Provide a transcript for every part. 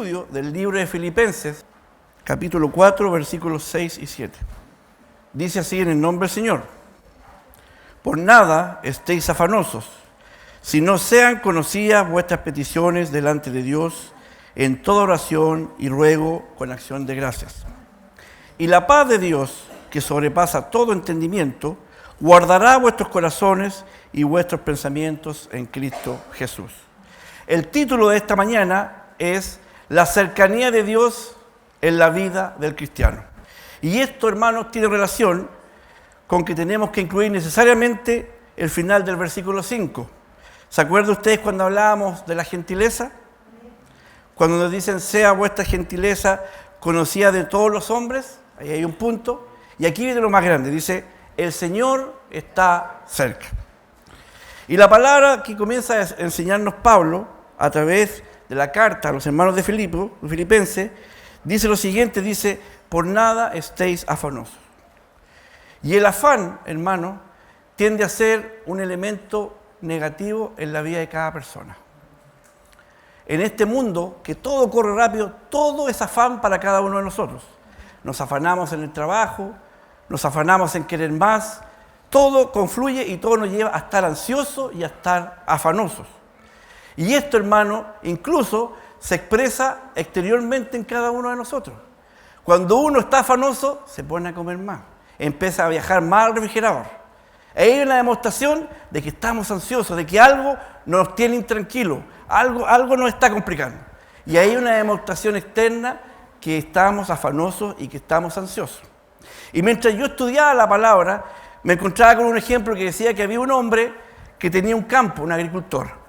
estudio del libro de Filipenses, capítulo 4, versículos 6 y 7. Dice así en el nombre del Señor: por nada estéis afanosos, si no sean conocidas vuestras peticiones delante de Dios en toda oración y ruego con acción de gracias. Y la paz de Dios, que sobrepasa todo entendimiento, guardará vuestros corazones y vuestros pensamientos en Cristo Jesús. El título de esta mañana es La cercanía de Dios en la vida del cristiano. Y esto, hermanos, tiene relación con que tenemos que incluir necesariamente el final del versículo 5. ¿Se acuerdan ustedes cuando hablábamos de la gentileza? Cuando nos dicen, sea vuestra gentileza conocida de todos los hombres, ahí hay un punto. Y aquí viene lo más grande, dice, el Señor está cerca. Y la palabra que comienza a enseñarnos Pablo, a través de la carta a los hermanos de Filipenses, dice lo siguiente, dice, por nada estéis afanosos. Y el afán, hermano, tiende a ser un elemento negativo en la vida de cada persona. En este mundo, que todo corre rápido, todo es afán para cada uno de nosotros. Nos afanamos en el trabajo, nos afanamos en querer más, todo confluye y todo nos lleva a estar ansiosos y a estar afanosos. Y esto, hermano, incluso se expresa exteriormente en cada uno de nosotros. Cuando uno está afanoso, se pone a comer más, empieza a viajar más al refrigerador. Ahí hay una demostración de que estamos ansiosos, de que algo nos tiene intranquilos, algo nos está complicando. Y ahí hay una demostración externa que estamos afanosos y que estamos ansiosos. Y mientras yo estudiaba la palabra, me encontraba con un ejemplo que decía que había un hombre que tenía un campo, un agricultor.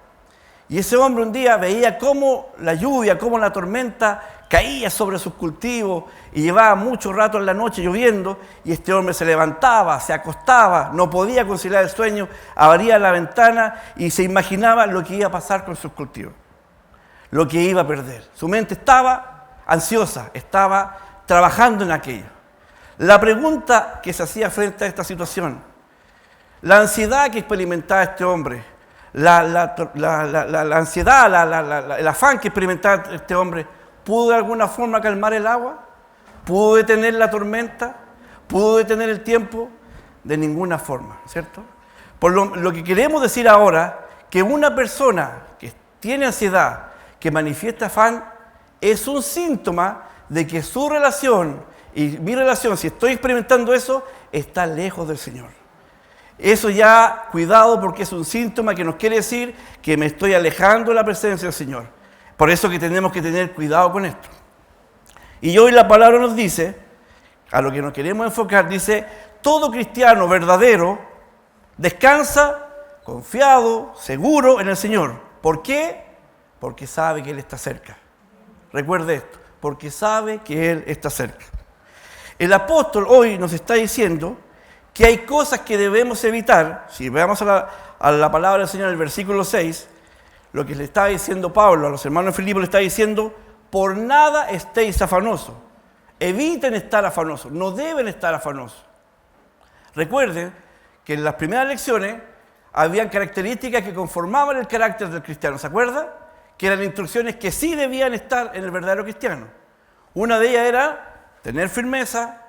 Y ese hombre un día veía cómo la lluvia, cómo la tormenta caía sobre sus cultivos y llevaba mucho rato en la noche lloviendo, y este hombre se levantaba, se acostaba, no podía conciliar el sueño, abría la ventana y se imaginaba lo que iba a pasar con sus cultivos, lo que iba a perder. Su mente estaba ansiosa, estaba trabajando en aquello. La pregunta que se hacía frente a esta situación, la ansiedad que experimentaba este hombre, la ansiedad, el afán que experimentaba este hombre, ¿pudo de alguna forma calmar el agua? ¿Pudo detener la tormenta? ¿Pudo detener el tiempo? De ninguna forma, ¿cierto? Por lo que queremos decir ahora, que una persona que tiene ansiedad, que manifiesta afán, es un síntoma de que su relación y mi relación, si estoy experimentando eso, está lejos del Señor. Eso ya, cuidado, porque es un síntoma que nos quiere decir que me estoy alejando de la presencia del Señor. Por eso que tenemos que tener cuidado con esto. Y hoy la palabra nos dice, a lo que nos queremos enfocar, dice, todo cristiano verdadero descansa confiado, seguro en el Señor. ¿Por qué? Porque sabe que Él está cerca. Recuerde esto, porque sabe que Él está cerca. El apóstol hoy nos está diciendo que hay cosas que debemos evitar. Si veamos a la palabra del Señor en el versículo 6, lo que le estaba diciendo Pablo a los hermanos de Filipos, le está diciendo, por nada estéis afanosos. Eviten estar afanosos, no deben estar afanosos. Recuerden que en las primeras lecciones habían características que conformaban el carácter del cristiano, ¿se acuerdan? Que eran instrucciones que sí debían estar en el verdadero cristiano. Una de ellas era tener firmeza.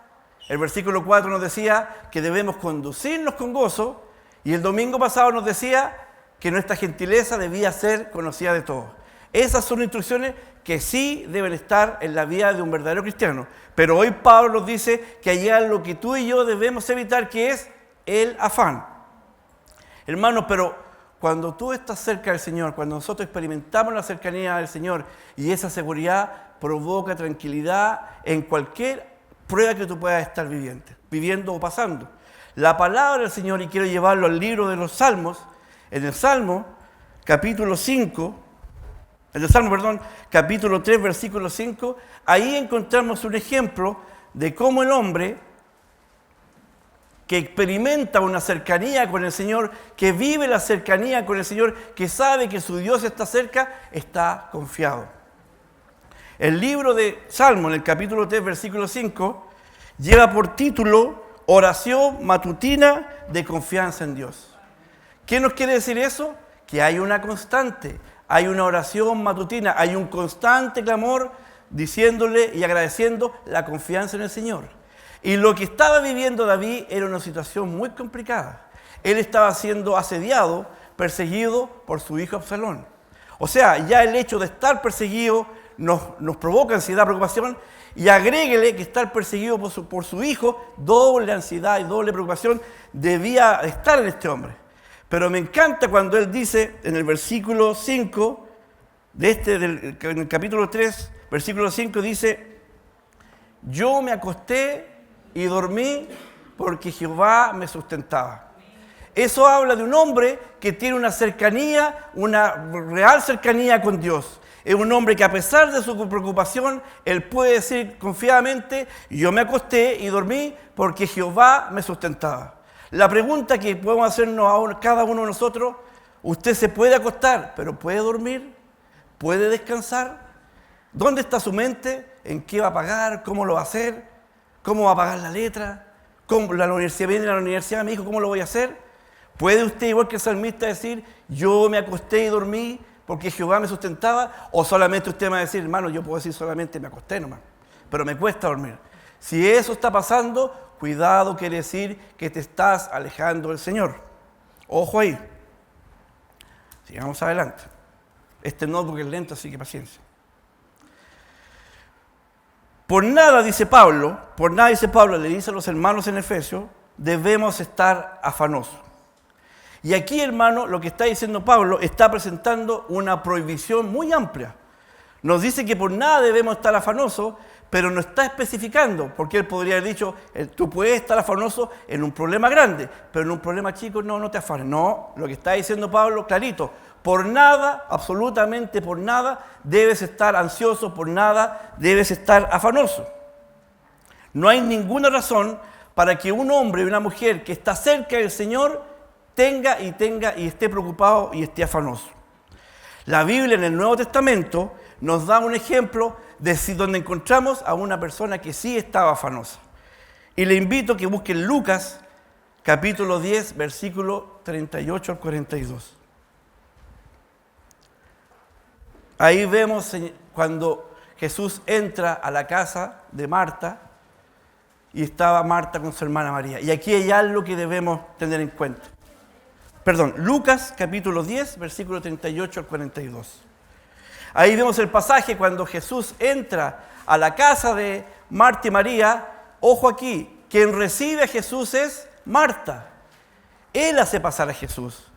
El versículo 4 nos decía que debemos conducirnos con gozo, y el domingo pasado nos decía que nuestra gentileza debía ser conocida de todos. Esas son instrucciones que sí deben estar en la vida de un verdadero cristiano. Pero hoy Pablo nos dice que hay algo que tú y yo debemos evitar, que es el afán. Hermanos, pero cuando tú estás cerca del Señor, cuando nosotros experimentamos la cercanía del Señor, y esa seguridad provoca tranquilidad en cualquier prueba que tú puedas estar viviendo o pasando. La palabra del Señor, y quiero llevarlo al libro de los Salmos, en el Salmo, capítulo 3, versículo 5, ahí encontramos un ejemplo de cómo el hombre que experimenta una cercanía con el Señor, que vive la cercanía con el Señor, que sabe que su Dios está cerca, está confiado. El libro de Salmo, en el capítulo 3, versículo 5, lleva por título Oración matutina de confianza en Dios. ¿Qué nos quiere decir eso? Que hay una constante, hay una oración matutina, hay un constante clamor diciéndole y agradeciendo la confianza en el Señor. Y lo que estaba viviendo David era una situación muy complicada. Él estaba siendo asediado, perseguido por su hijo Absalón. O sea, ya el hecho de estar perseguido nos provoca ansiedad, preocupación, y agréguele que estar perseguido por su hijo, doble ansiedad y doble preocupación debía estar en este hombre. Pero me encanta cuando él dice en el versículo 5, en el capítulo 3, versículo 5, dice: yo me acosté y dormí porque Jehová me sustentaba. Eso habla de un hombre que tiene una cercanía, una real cercanía con Dios. Es un hombre que a pesar de su preocupación, él puede decir confiadamente: yo me acosté y dormí porque Jehová me sustentaba. La pregunta que podemos hacernos a cada uno de nosotros: usted se puede acostar, pero ¿puede dormir? ¿Puede descansar? ¿Dónde está su mente? ¿En qué va a pagar? ¿Cómo lo va a hacer? ¿Cómo va a pagar la letra? ¿Cómo la universidad viene a la universidad? Me dijo, ¿cómo lo voy a hacer? ¿Puede usted, igual que el salmista, decir: yo me acosté y dormí porque Jehová me sustentaba? ¿O solamente usted me va a decir: hermano, yo puedo decir solamente me acosté nomás, pero me cuesta dormir? Si eso está pasando, cuidado, quiere decir que te estás alejando del Señor. Ojo ahí. Sigamos adelante. Este notebook es lento, así que paciencia. Por nada, dice Pablo, le dice a los hermanos en Efesios, debemos estar afanosos. Y aquí, hermano, lo que está diciendo Pablo está presentando una prohibición muy amplia. Nos dice que por nada debemos estar afanosos, pero no está especificando, porque él podría haber dicho: tú puedes estar afanoso en un problema grande, pero en un problema chico no te afanes. No, lo que está diciendo Pablo, clarito: por nada, absolutamente por nada, debes estar ansioso, por nada debes estar afanoso. No hay ninguna razón para que un hombre y una mujer que está cerca del Señor tenga y esté preocupado y esté afanoso. La Biblia en el Nuevo Testamento nos da un ejemplo de donde encontramos a una persona que sí estaba afanosa. Y le invito a que busquen Lucas, capítulo 10, versículo 38 al 42. Ahí vemos cuando Jesús entra a la casa de Marta y estaba Marta con su hermana María. Y aquí hay algo que debemos tener en cuenta. Lucas capítulo 10, versículo 38 al 42. Ahí vemos el pasaje cuando Jesús entra a la casa de Marta y María. Ojo aquí, quien recibe a Jesús es Marta. Él hace pasar a Jesús.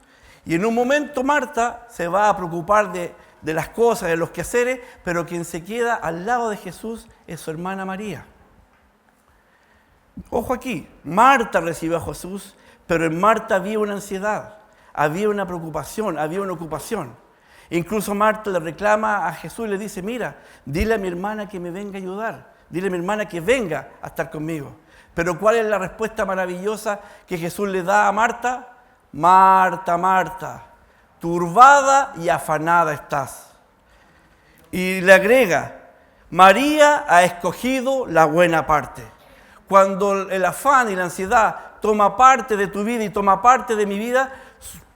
Y en un momento Marta se va a preocupar de las cosas, de los quehaceres, pero quien se queda al lado de Jesús es su hermana María. Ojo aquí, Marta recibió a Jesús, pero en Marta había una ansiedad, había una preocupación, había una ocupación. Incluso Marta le reclama a Jesús y le dice: mira, dile a mi hermana que me venga a ayudar, dile a mi hermana que venga a estar conmigo. Pero ¿cuál es la respuesta maravillosa que Jesús le da a Marta? Marta, Marta, turbada y afanada estás. Y le agrega: María ha escogido la buena parte. Cuando el afán y la ansiedad toma parte de tu vida y toma parte de mi vida,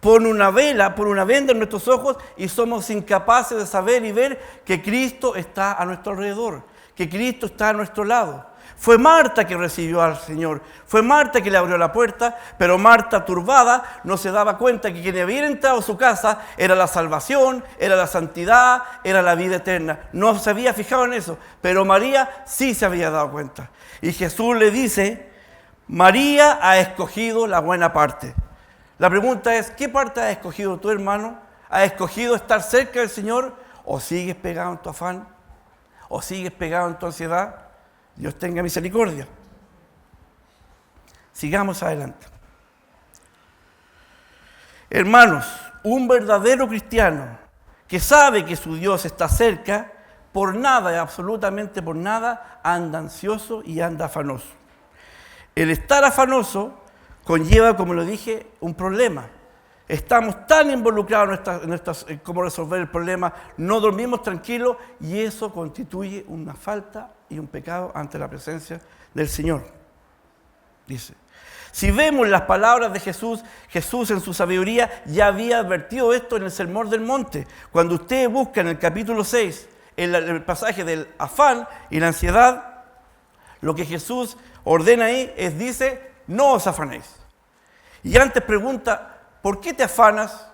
pone una venda en nuestros ojos y somos incapaces de saber y ver que Cristo está a nuestro alrededor, que Cristo está a nuestro lado. Fue Marta que recibió al Señor, fue Marta que le abrió la puerta, pero Marta, turbada, no se daba cuenta que quien había entrado a su casa era la salvación, era la santidad, era la vida eterna. No se había fijado en eso, pero María sí se había dado cuenta. Y Jesús le dice: María ha escogido la buena parte. La pregunta es: ¿qué parte has escogido tú, hermano? ¿Has escogido estar cerca del Señor o sigues pegado en tu afán? ¿O sigues pegado en tu ansiedad? Dios tenga misericordia. Sigamos adelante. Hermanos, un verdadero cristiano que sabe que su Dios está cerca, por nada, absolutamente por nada, anda ansioso y anda afanoso. El estar afanoso conlleva, como lo dije, un problema. Estamos tan involucrados en cómo resolver el problema, no dormimos tranquilos y eso constituye una falta y un pecado ante la presencia del Señor. Dice: Si vemos las palabras de Jesús, Jesús en su sabiduría ya había advertido esto en el Sermón del Monte. Cuando ustedes buscan en el capítulo 6, el pasaje del afán y la ansiedad, lo que Jesús ordena ahí dice, no os afanéis. Y antes pregunta, ¿por qué te afanas?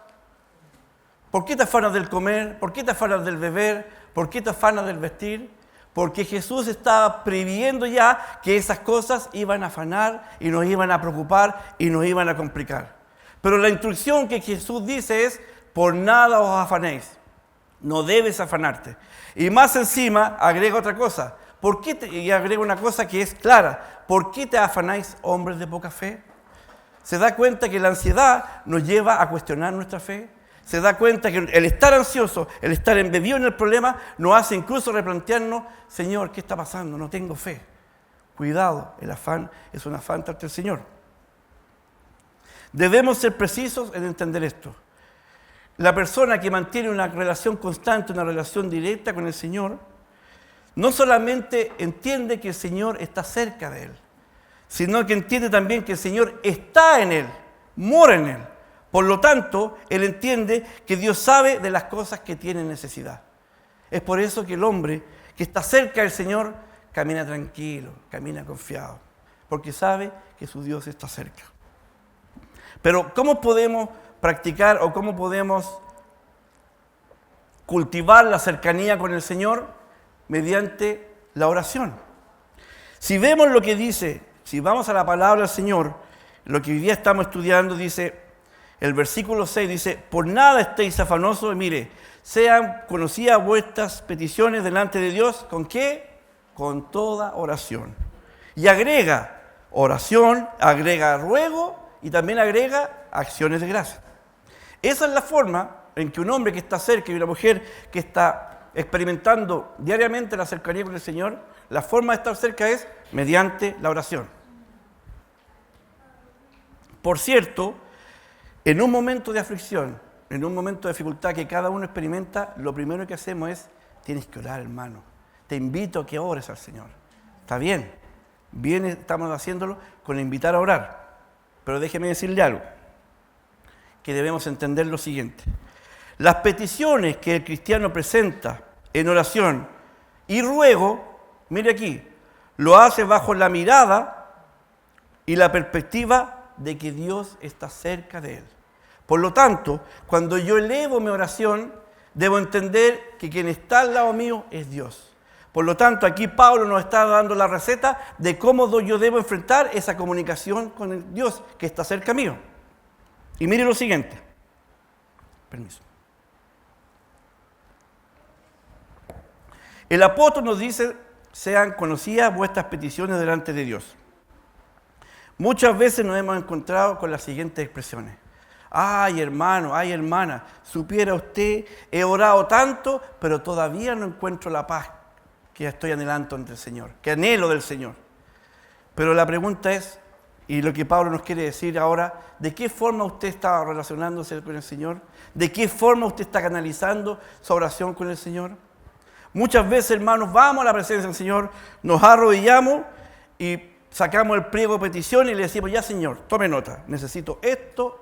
¿Por qué te afanas del comer? ¿Por qué te afanas del beber? ¿Por qué te afanas del vestir? Porque Jesús estaba previendo ya que esas cosas iban a afanar y nos iban a preocupar y nos iban a complicar. Pero la instrucción que Jesús dice es, por nada os afanéis, no debes afanarte. Y más encima agrega otra cosa, y agrega una cosa que es clara, ¿por qué te afanáis, hombres de poca fe? ¿Se da cuenta que la ansiedad nos lleva a cuestionar nuestra fe? Se da cuenta que el estar ansioso, el estar embebido en el problema, nos hace incluso replantearnos, Señor, ¿qué está pasando? No tengo fe. Cuidado, el afán es un afán ante el Señor. Debemos ser precisos en entender esto. La persona que mantiene una relación constante, una relación directa con el Señor, no solamente entiende que el Señor está cerca de él, sino que entiende también que el Señor está en él, mora en él. Por lo tanto, él entiende que Dios sabe de las cosas que tiene necesidad. Es por eso que el hombre que está cerca del Señor camina tranquilo, camina confiado, porque sabe que su Dios está cerca. Pero ¿cómo podemos practicar o cómo podemos cultivar la cercanía con el Señor? Mediante la oración. Si vemos lo que dice, si vamos a la palabra del Señor, lo que hoy día estamos estudiando dice... El versículo 6 dice, por nada estéis afanosos, y mire, sean conocidas vuestras peticiones delante de Dios, ¿con qué? Con toda oración. Y agrega oración, agrega ruego y también agrega acciones de gracia. Esa es la forma en que un hombre que está cerca y una mujer que está experimentando diariamente la cercanía con el Señor, la forma de estar cerca es mediante la oración. Por cierto, en un momento de aflicción, en un momento de dificultad que cada uno experimenta, lo primero que hacemos es, tienes que orar, hermano. Te invito a que ores al Señor. Está bien, estamos haciéndolo con invitar a orar. Pero déjeme decirle algo, que debemos entender lo siguiente. Las peticiones que el cristiano presenta en oración y ruego, mire aquí, lo hace bajo la mirada y la perspectiva de que Dios está cerca de él. Por lo tanto, cuando yo elevo mi oración, debo entender que quien está al lado mío es Dios. Por lo tanto, aquí Pablo nos está dando la receta de cómo yo debo enfrentar esa comunicación con el Dios que está cerca mío. Y mire lo siguiente. Permiso. El apóstol nos dice, sean conocidas vuestras peticiones delante de Dios. Muchas veces nos hemos encontrado con las siguientes expresiones. Ay, hermano, ay, hermana, supiera usted, he orado tanto, pero todavía no encuentro la paz que estoy anhelando ante el Señor, que anhelo del Señor. Pero la pregunta es, y lo que Pablo nos quiere decir ahora, ¿de qué forma usted está relacionándose con el Señor? ¿De qué forma usted está canalizando su oración con el Señor? Muchas veces, hermanos, vamos a la presencia del Señor, nos arrodillamos y sacamos el pliego de petición y le decimos, ya Señor, tome nota, necesito esto.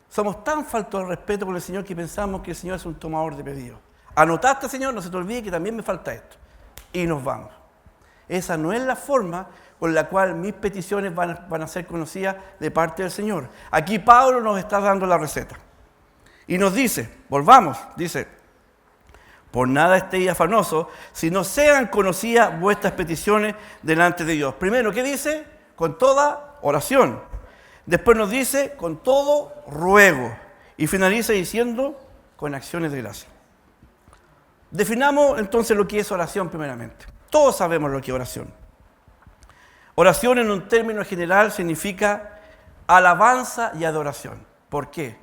Somos tan faltos de respeto con el Señor que pensamos que el Señor es un tomador de pedidos. Anotaste, Señor, no se te olvide que también me falta esto. Y nos vamos. Esa no es la forma con la cual mis peticiones van a ser conocidas de parte del Señor. Aquí Pablo nos está dando la receta. Y nos dice, volvamos, dice, por nada estéis afanosos, sino sean conocidas vuestras peticiones delante de Dios. Primero, ¿qué dice? Con toda oración. Después nos dice, con todo ruego. Y finaliza diciendo, con acciones de gracia. Definamos entonces lo que es oración primeramente. Todos sabemos lo que es oración. Oración en un término general significa alabanza y adoración. ¿Por qué?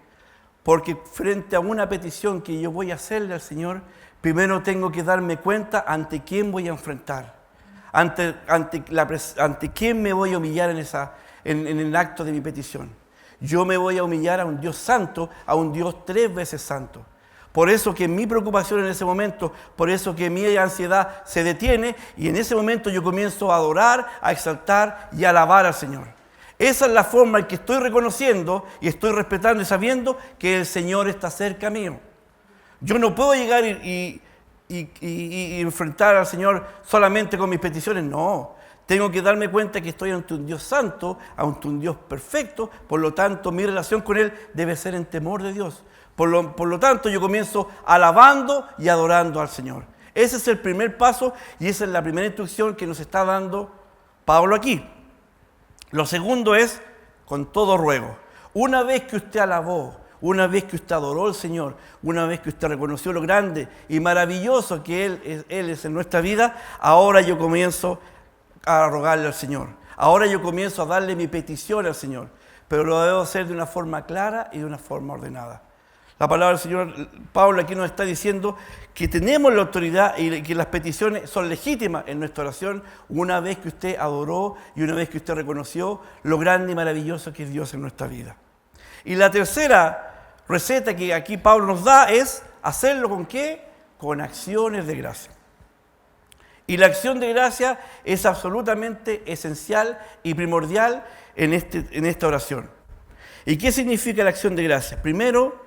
Porque frente a una petición que yo voy a hacerle al Señor, primero tengo que darme cuenta ante quién voy a enfrentar, ante quién me voy a humillar en el acto de mi petición. Yo me voy a humillar a un Dios santo, a un Dios 3 veces santo. Por eso que mi preocupación en ese momento, por eso que mi ansiedad se detiene y en ese momento yo comienzo a adorar, a exaltar y a alabar al Señor. Esa es la forma en que estoy reconociendo y estoy respetando y sabiendo que el Señor está cerca mío. Yo no puedo llegar y enfrentar al Señor solamente con mis peticiones, no. Tengo que darme cuenta que estoy ante un Dios santo, ante un Dios perfecto, por lo tanto mi relación con Él debe ser en temor de Dios. Por lo tanto yo comienzo alabando y adorando al Señor. Ese es el primer paso y esa es la primera instrucción que nos está dando Pablo aquí. Lo segundo es con todo ruego. Una vez que usted alabó, una vez que usted adoró al Señor, una vez que usted reconoció lo grande y maravilloso que Él es en nuestra vida, ahora yo comienzo a rogarle al Señor. Ahora yo comienzo a darle mi petición al Señor, pero lo debo hacer de una forma clara y de una forma ordenada. La palabra del Señor, Pablo aquí nos está diciendo que tenemos la autoridad y que las peticiones son legítimas en nuestra oración una vez que usted adoró y una vez que usted reconoció lo grande y maravilloso que es Dios en nuestra vida. Y la tercera receta que aquí Pablo nos da es hacerlo ¿con qué? Con acciones de gracia. Y la acción de gracia es absolutamente esencial y primordial en esta oración. ¿Y qué significa la acción de gracia? Primero,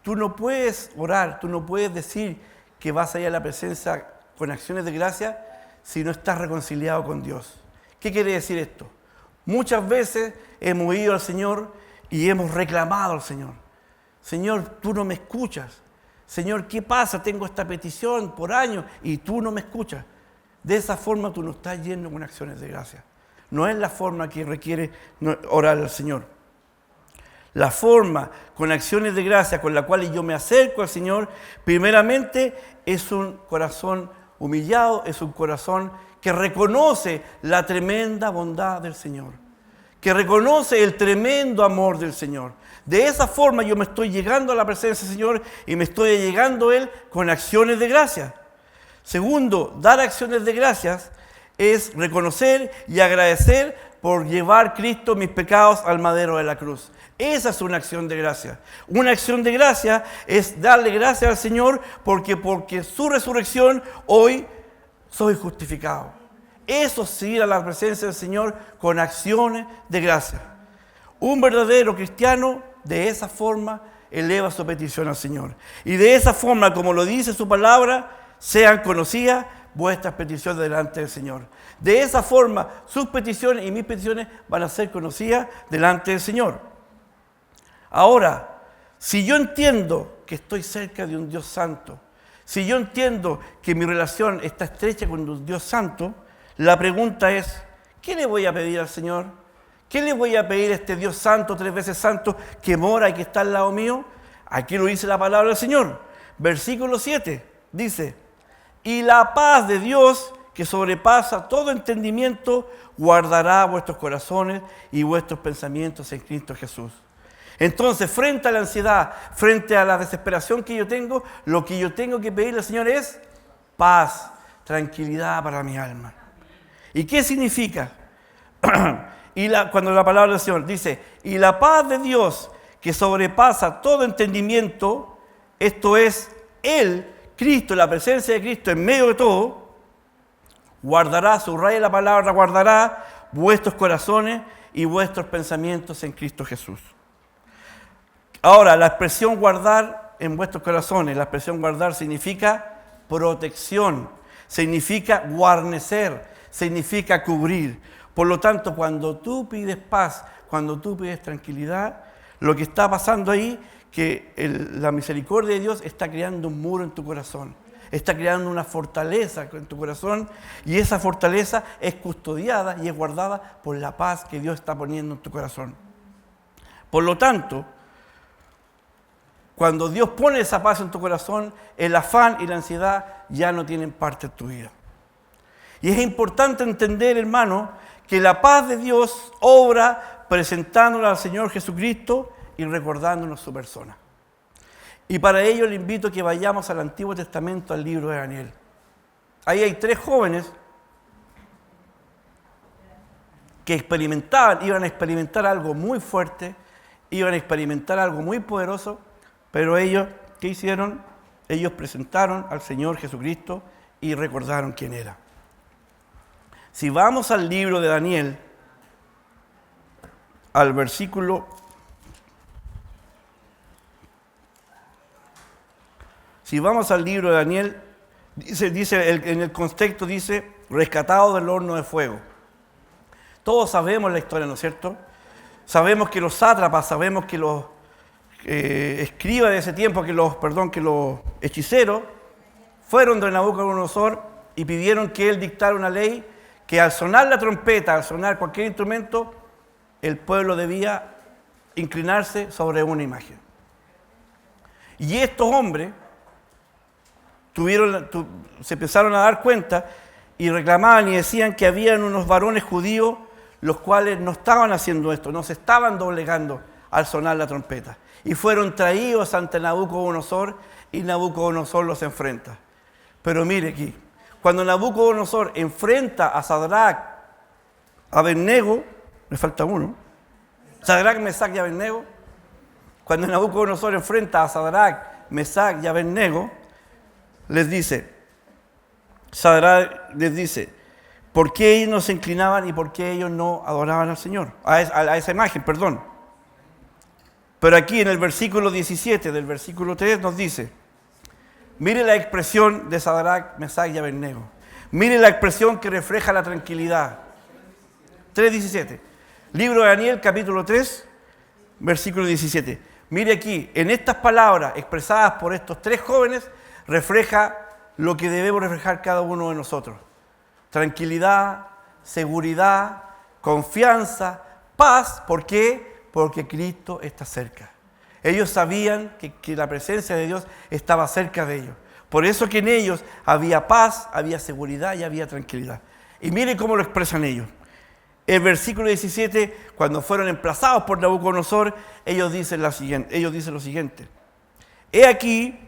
tú no puedes orar, tú no puedes decir que vas a ir a la presencia con acciones de gracia si no estás reconciliado con Dios. ¿Qué quiere decir esto? Muchas veces hemos ido al Señor y hemos reclamado al Señor. Señor, tú no me escuchas. Señor, ¿qué pasa? Tengo esta petición por años y tú no me escuchas. De esa forma tú no estás yendo con acciones de gracia. No es la forma que requiere orar al Señor. La forma con acciones de gracia con la cual yo me acerco al Señor, primeramente es un corazón humillado, es un corazón que reconoce la tremenda bondad del Señor, que reconoce el tremendo amor del Señor. De esa forma yo me estoy llegando a la presencia del Señor y me estoy llegando a Él con acciones de gracia. Segundo, dar acciones de gracias es reconocer y agradecer por llevar Cristo mis pecados al madero de la cruz. Esa es una acción de gracia. Una acción de gracia es darle gracias al Señor porque su resurrección hoy soy justificado. Eso es ir a la presencia del Señor con acciones de gracia. Un verdadero cristiano de esa forma eleva su petición al Señor. Y de esa forma, como lo dice su palabra, sean conocidas vuestras peticiones delante del Señor. De esa forma, sus peticiones y mis peticiones van a ser conocidas delante del Señor. Ahora, si yo entiendo que estoy cerca de un Dios santo, si yo entiendo que mi relación está estrecha con un Dios santo, la pregunta es, ¿qué le voy a pedir al Señor? ¿Qué le voy a pedir a este Dios santo, 3 veces santo, que mora y que está al lado mío? Aquí lo dice la palabra del Señor. Versículo 7 dice, y la paz de Dios, que sobrepasa todo entendimiento, guardará vuestros corazones y vuestros pensamientos en Cristo Jesús. Entonces, frente a la ansiedad, frente a la desesperación que yo tengo, lo que yo tengo que pedirle al Señor es paz, tranquilidad para mi alma. ¿Y qué significa? Cuando la palabra del Señor dice, y la paz de Dios que sobrepasa todo entendimiento, esto es Él, Cristo, la presencia de Cristo en medio de todo, guardará, subraya la palabra, guardará vuestros corazones y vuestros pensamientos en Cristo Jesús. Ahora, la expresión guardar en vuestros corazones, la expresión guardar significa protección, significa guarnecer, significa cubrir. Por lo tanto, cuando tú pides paz, cuando tú pides tranquilidad, lo que está pasando ahí, que la misericordia de Dios está creando un muro en tu corazón, está creando una fortaleza en tu corazón y esa fortaleza es custodiada y es guardada por la paz que Dios está poniendo en tu corazón. Por lo tanto, cuando Dios pone esa paz en tu corazón, el afán y la ansiedad ya no tienen parte en tu vida. Y es importante entender, hermano, que la paz de Dios obra presentándola al Señor Jesucristo y recordándonos su persona. Y para ello le invito a que vayamos al Antiguo Testamento, al libro de Daniel. Ahí hay 3 jóvenes que iban a experimentar algo muy fuerte, iban a experimentar algo muy poderoso, pero ellos, ¿qué hicieron? ellos presentaron al Señor Jesucristo y recordaron quién era. Si vamos al libro de Daniel, al versículo... Si vamos al libro de Daniel, en el contexto dice, rescatado del horno de fuego. Todos sabemos la historia, ¿no es cierto? Sabemos que los sátrapas, sabemos que los escribas de ese tiempo, que los hechiceros, fueron de Nabucodonosor y pidieron que él dictara una ley que al sonar la trompeta, al sonar cualquier instrumento, el pueblo debía inclinarse sobre una imagen. Y estos hombres se empezaron a dar cuenta y reclamaban y decían que habían unos varones judíos los cuales no estaban haciendo esto, no se estaban doblegando al sonar la trompeta. Y fueron traídos ante Nabucodonosor y Nabucodonosor los enfrenta. Pero mire aquí, cuando Nabucodonosor enfrenta a Sadrach, a Abednego, me falta uno, Sadrach, Mesach y Abednego, cuando Nabucodonosor enfrenta a Sadrach, Mesach y Abednego, Sadrach les dice, ¿por qué ellos no se inclinaban y por qué ellos no adoraban al Señor? A esa imagen, perdón. Pero aquí en el versículo 17 del versículo 3 nos dice, mire la expresión de Sadrach, Mesach y Abednego. Mire la expresión que refleja la tranquilidad. 3:17. Libro de Daniel, capítulo 3, versículo 17. Mire aquí, en estas palabras expresadas por estos tres jóvenes, refleja lo que debemos reflejar cada uno de nosotros. Tranquilidad, seguridad, confianza, paz. ¿Por qué? Porque Cristo está cerca. Ellos sabían que la presencia de Dios estaba cerca de ellos. Por eso que en ellos había paz, había seguridad y había tranquilidad. Y miren cómo lo expresan ellos. El versículo 17, cuando fueron emplazados por Nabucodonosor, ellos dicen lo siguiente. He aquí,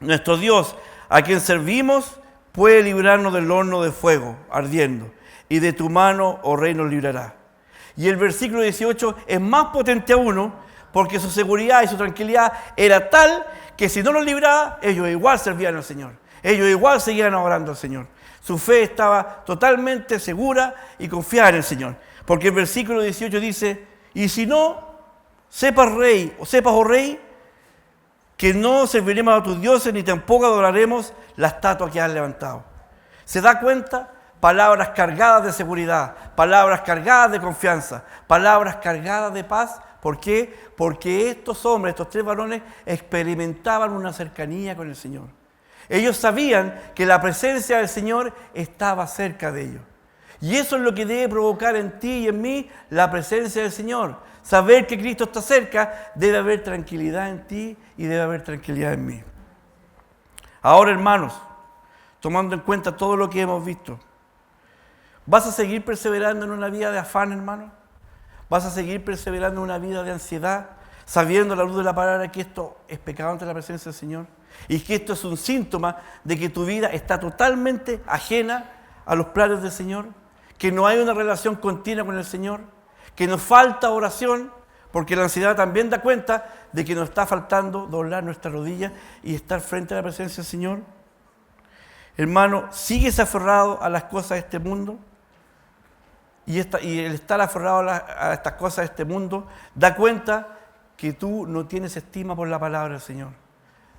nuestro Dios, a quien servimos, puede librarnos del horno de fuego ardiendo, y de tu mano, oh rey, nos librará. Y el versículo 18 es más potente aún, porque su seguridad y su tranquilidad era tal que si no los libraba, ellos igual servían al Señor. Ellos igual seguían adorando al Señor. Su fe estaba totalmente segura y confiada en el Señor. Porque el versículo 18 dice, y si no, sepas, oh rey, que no serviremos a tus dioses ni tampoco adoraremos la estatua que has levantado. ¿Se da cuenta? Palabras cargadas de seguridad, palabras cargadas de confianza, palabras cargadas de paz. ¿Por qué? Porque estos hombres, estos tres varones, experimentaban una cercanía con el Señor. Ellos sabían que la presencia del Señor estaba cerca de ellos. Y eso es lo que debe provocar en ti y en mí la presencia del Señor. Saber que Cristo está cerca, debe haber tranquilidad en ti y debe haber tranquilidad en mí. Ahora, hermanos, tomando en cuenta todo lo que hemos visto, ¿vas a seguir perseverando en una vida de afán, hermano? ¿Vas a seguir perseverando en una vida de ansiedad, sabiendo a la luz de la palabra que esto es pecado ante la presencia del Señor? Y que esto es un síntoma de que tu vida está totalmente ajena a los planes del Señor, que no hay una relación continua con el Señor, que nos falta oración, porque la ansiedad también da cuenta de que nos está faltando doblar nuestras rodillas y estar frente a la presencia del Señor. Hermano, ¿sigues aferrado a las cosas de este mundo? Y el estar aferrado a estas cosas de este mundo da cuenta que tú no tienes estima por la palabra del Señor.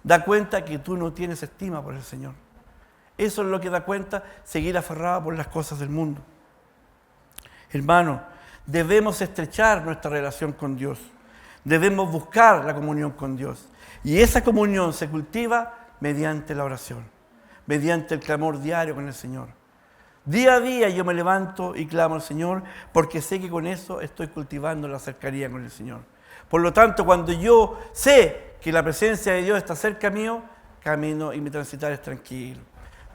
Da cuenta que tú no tienes estima por el Señor. Eso es lo que da cuenta seguir aferrado por las cosas del mundo. Hermano, debemos estrechar nuestra relación con Dios. Debemos buscar la comunión con Dios. Y esa comunión se cultiva mediante la oración, mediante el clamor diario con el Señor. Día a día yo me levanto y clamo al Señor porque sé que con eso estoy cultivando la cercanía con el Señor. Por lo tanto, cuando yo sé que la presencia de Dios está cerca mío, camino y mi transitar es tranquilo.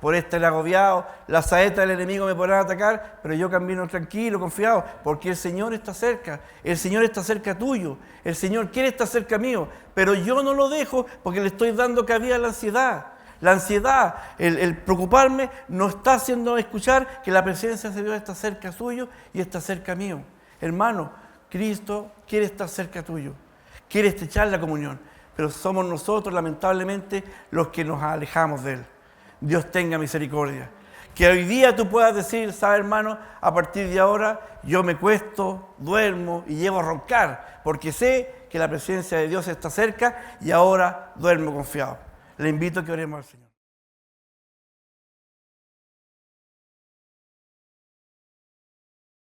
Por estar agobiado, las saetas del enemigo me podrán atacar, pero yo camino tranquilo, confiado, porque el Señor está cerca. El Señor está cerca tuyo. El Señor quiere estar cerca mío, pero yo no lo dejo porque le estoy dando cabida a la ansiedad. La ansiedad, el preocuparme, no está haciendo escuchar que la presencia de Dios está cerca suyo y está cerca mío. Hermano, Cristo quiere estar cerca tuyo. Quiere estrechar la comunión. pero somos nosotros, lamentablemente, los que nos alejamos de Él. Dios tenga misericordia. Que hoy día tú puedas decir, ¿sabes, hermano? A partir de ahora yo me cuesto, duermo y llevo a roncar, porque sé que la presencia de Dios está cerca y ahora duermo confiado. Le invito a que oremos al Señor.